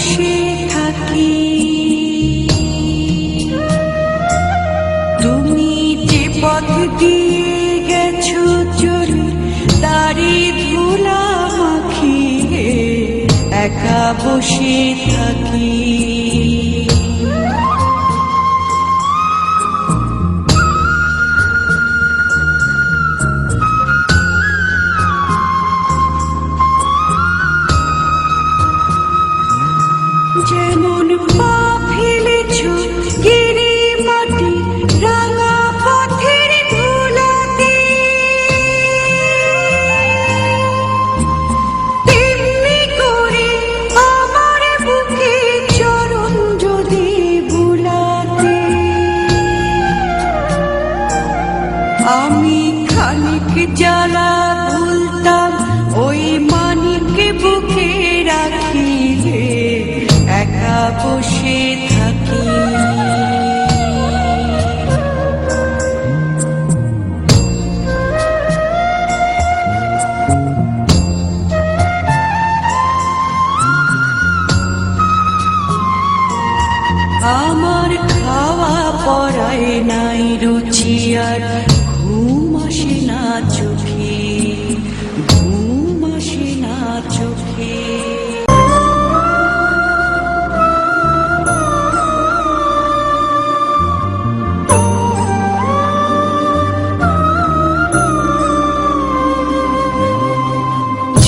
বসে থাকি। তুমি যে পথ দিয়ে গেছো চলে তারি ধুলা মাখিয়ে একা বসে থাকি। যেমন পা ফেলেছ গিরি মাটি রাঙা পথের ধুলাতে, তেমনি করে আমার বুকে চরণ যদি বুলাতে, আমি খানিক জ্বালা ভুলতাম ওই মানিক বুকে রাখিলে একা বসে থাকি। আমার খাওয়া পড়ায় নাই রুচি আর ঘুম আসে না চোখে, ঘুম আসে না চোখে।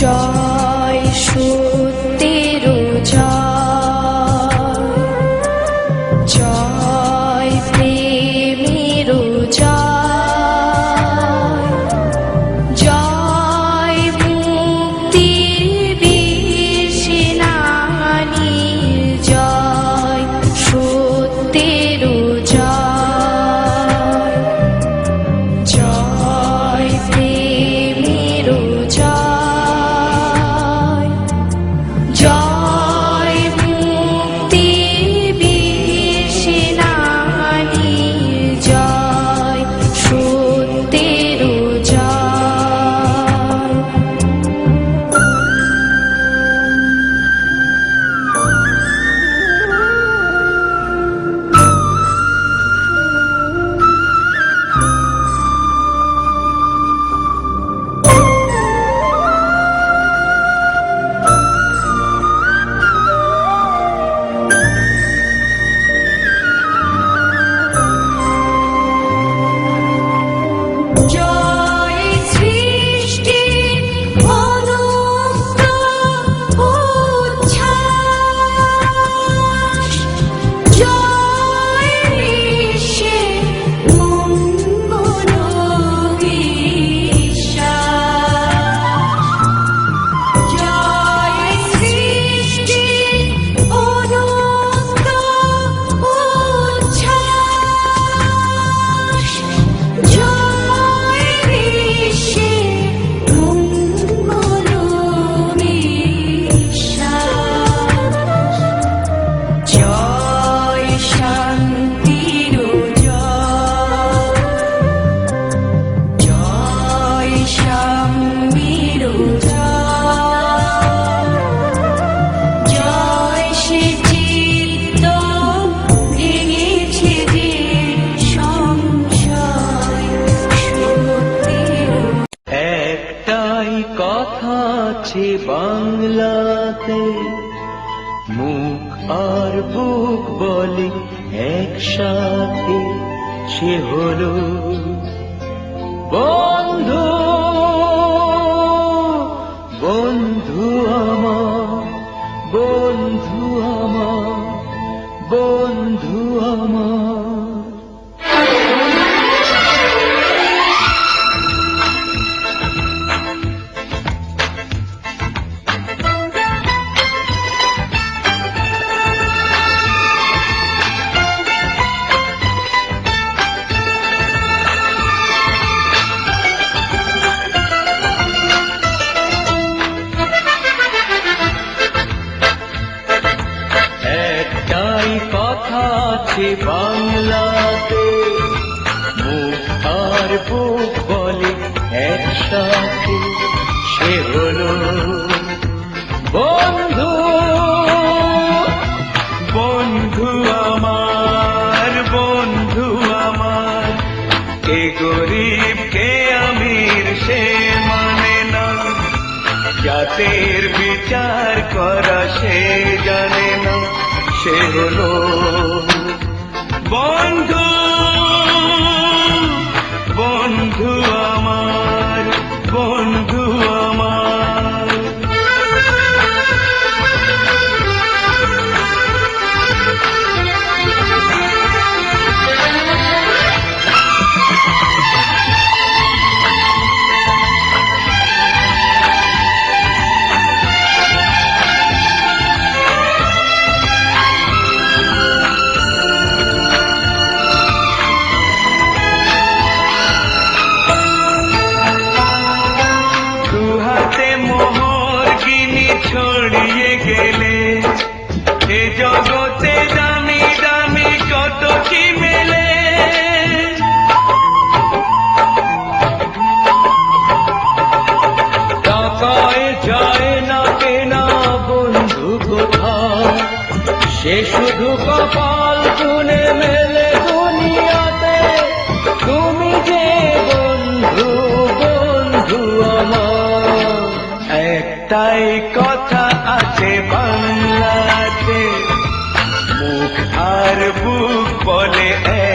জয় সত্যের জয়, জয় প্রেমের জয়, জয় মুক্তির বিষ্ণানীর জয় সত্যের জয়, জয় প্রেমের জয়, জয় মুক্তি বিষ্ণানীর জয় সত্যের জয়। জয় সৃষ্টির অনন্ত উচ্ছ্বাস, জয় বিশ্বের মঙ্গল বিশ্বাস, জয় সৃষ্টির অনন্ত উচ্ছ্বাস, জয় বিশ্বের মঙ্গল বিশ্বাস, জয় শান্তির জয়, জয় সাম্যের জয়, জয় সে চিত্ত ভেঙেছে যে সংশয় সত্যের। একটাই কথা আছে বাংলাতে, মুখ আর বুক বলে একসাথে, সে হলো বন্ধু, বন্ধু আমার, বন্ধু আমার, বন্ধু আমার। একটাই কথা জাতের বিচার করা সে জানে না, সে হলো বন্ধু, বন্ধু আমার, বন্ধু আমার। ছড়িয়ে গেলে এ জগতে দামি দামি কত কি মেলে, টাকায় যায় না কেনা বন্ধু কোথায়, সে শুধু কপাল গুনে মেলে দুনিয়াতে। তুমি যে বন্ধু, বন্ধু আমার। একটাই কথা আছে বাংলাতে, মুখ আর বুক বলে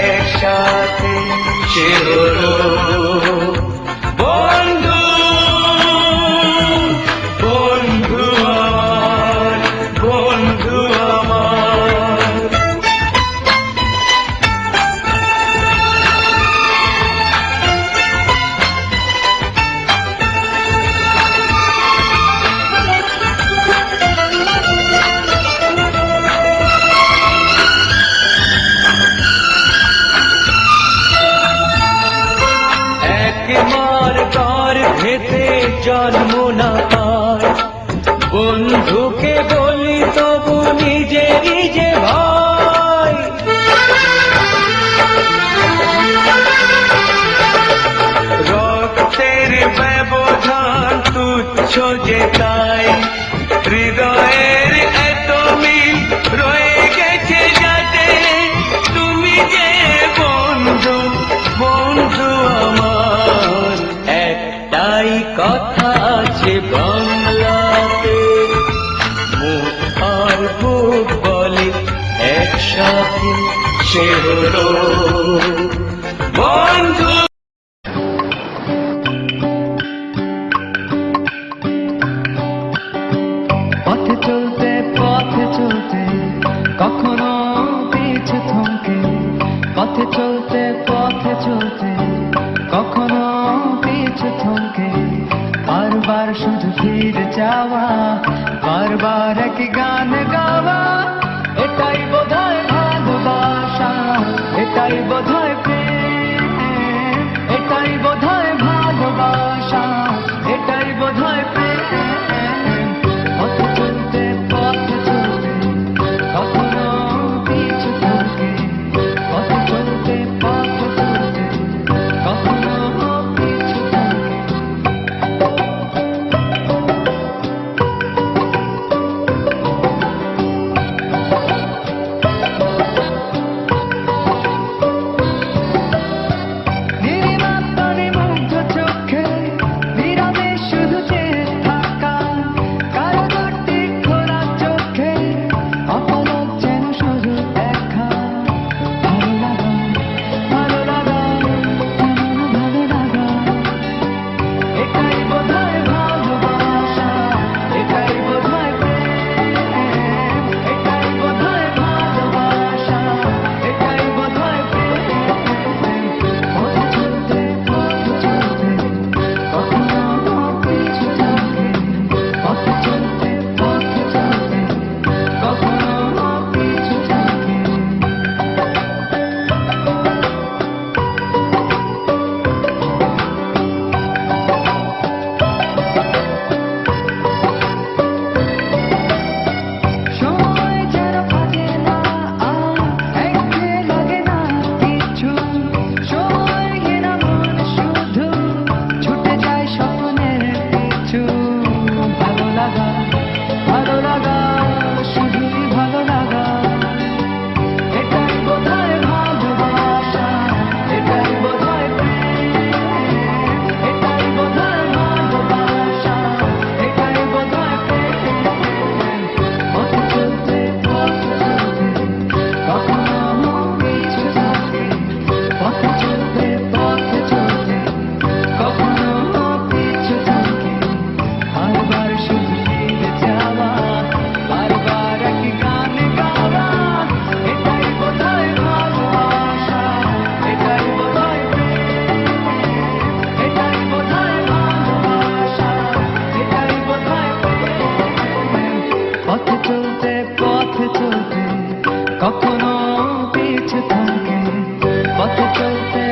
একসাথে, সে হলো বন্ধু, বন্ধু আমার, বন্ধু আমার। গর্ভেতে জন্ম না পায়, বন্ধুকে বলি তবু নিজে নিজে ভাই। রক্তের ব্যবধান তুচ্ছ যে তাই, হৃদয়ের এত মিল রয়ে গেছে যাতে। তুমি যে বন্ধু, বন্ধু আমার। একটাই কথা আছে বাংলাতে, মুখ আর বুক বলে একসাথে, সে হলো বন্ধু। পথে চলতে পথে চলতে কখনো পিছু থমকে, পথে চলতে পথে চলতে কখনো পিছু থমকে, বারবার শুধু ফিরে যাওয়া, বারবার এক গান গাওয়া। এটাই বোধহয় ভালোবাসা, এটাই বোধহয় প্রেম, এটাই বোধহয় ভালোবাসা, এটাই বোধহয় প্রেম। পথে চলতে পথে চলতে কখনো পিছু থমকে, পথে চলতে পথে চলতে কখনো পিছু থমকে। কখনো পিছু থমকে পথে চলতে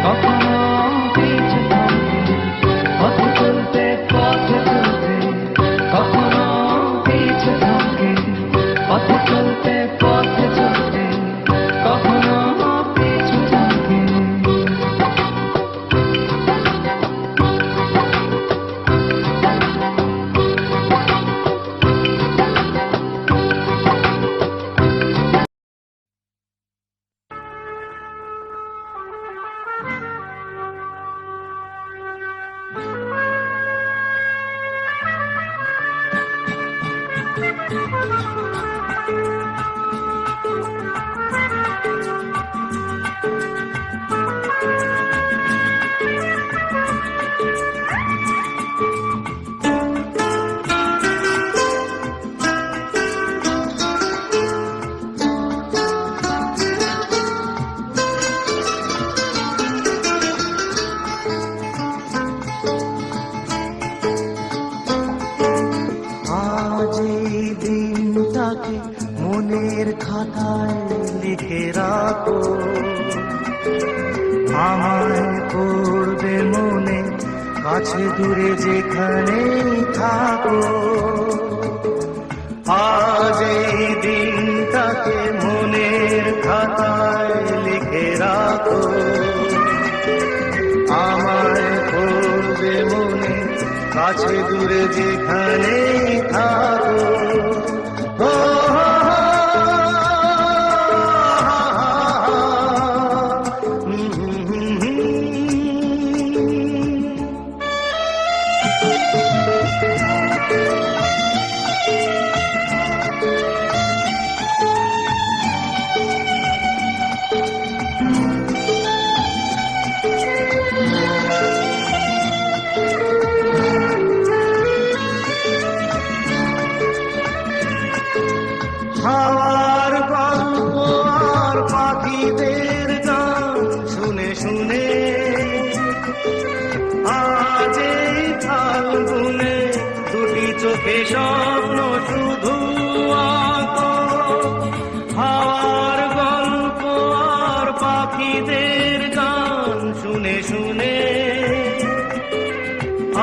কখনো পিছু থমকে পথে চলতে কখনো পিছু থমকে পথে চলতে কখনো পিছু থমকে। আজ এই দিনটাকে মনের খাতায় লিখে রাখো, আমায় করবে মনে কাছে দূরে যেখানেই থাকো। আজ এই দিনটাকে মনের খাতায় লিখে রাখো, আমায় করবে মনে কাছে দূরে যেখানেই থাকো। ও হাওয়ার গল্প আর পাখিদের গান শুনে শুনে আজ এই ফাল্গুনে দুটি চোখে স্বপ্ন শুধু আঁকো। হাওয়ার গল্প আর পাখিদের গান শুনে শুনে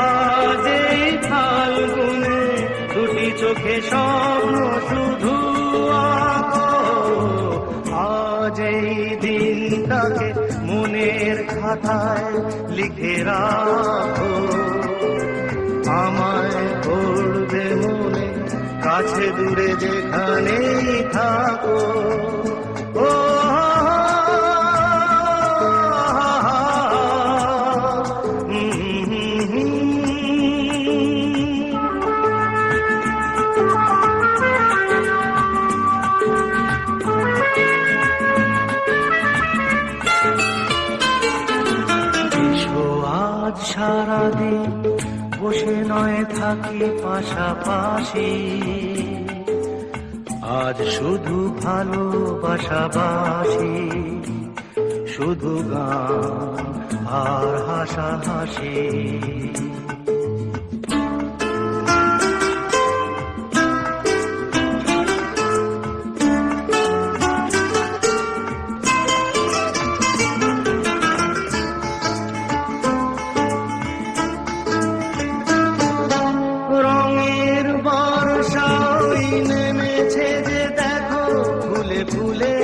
আজ এই ফাল্গুনে দুটি চোখে স্বপ্ন শুধু আঁকো। আজ এই দিনটাকে মনের খাতায় লিখে রাখো, আমায় করবে মনে কাছে দূরে যেখানেই থাকো। ও আজ সারাদিন বসে নয় থাকি পাশাপাশি, আজ শুধু ভালোবাসাবাসি, শুধু গান আর হাসাহাসি। রঙের বর্ষাই নেমেছে যে দেখো ফুলে ফুলে,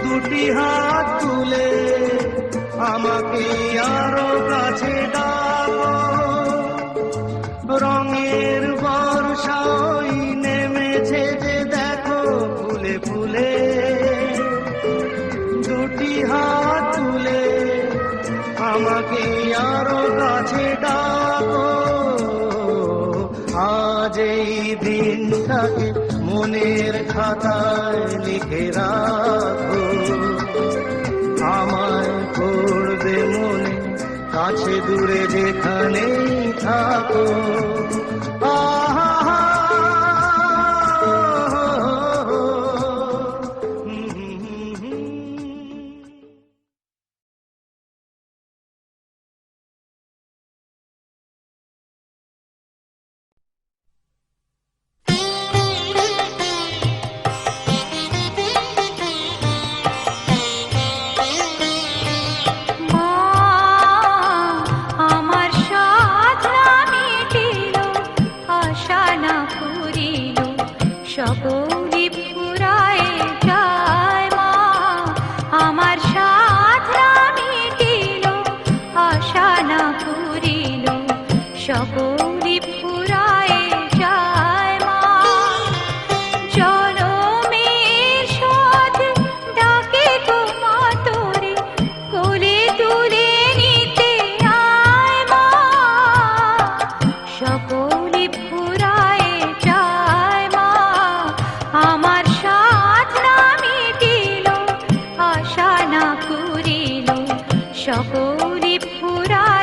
দুটি হাত তুলে আমাকে আরো কাছে ডাকো। রঙের বর্ষাই নেমেছে যে দেখো ফুলে ফুলে, দুটি হাত তুলে আমাকে আরো কাছে ডাকো। আজ এই দিনটাকে মনের খাতায় লিখে রাখো, আমায় করবে মনে কাছে দূরে যেখানেই থাকো। আহা প্রদীপ ফুরায়